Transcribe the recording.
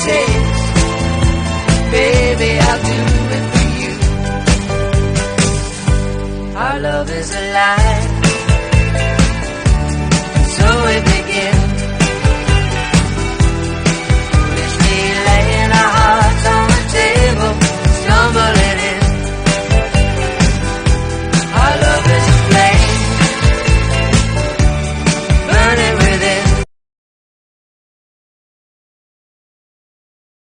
takes. Baby, I'll do it for you. Our love is alive.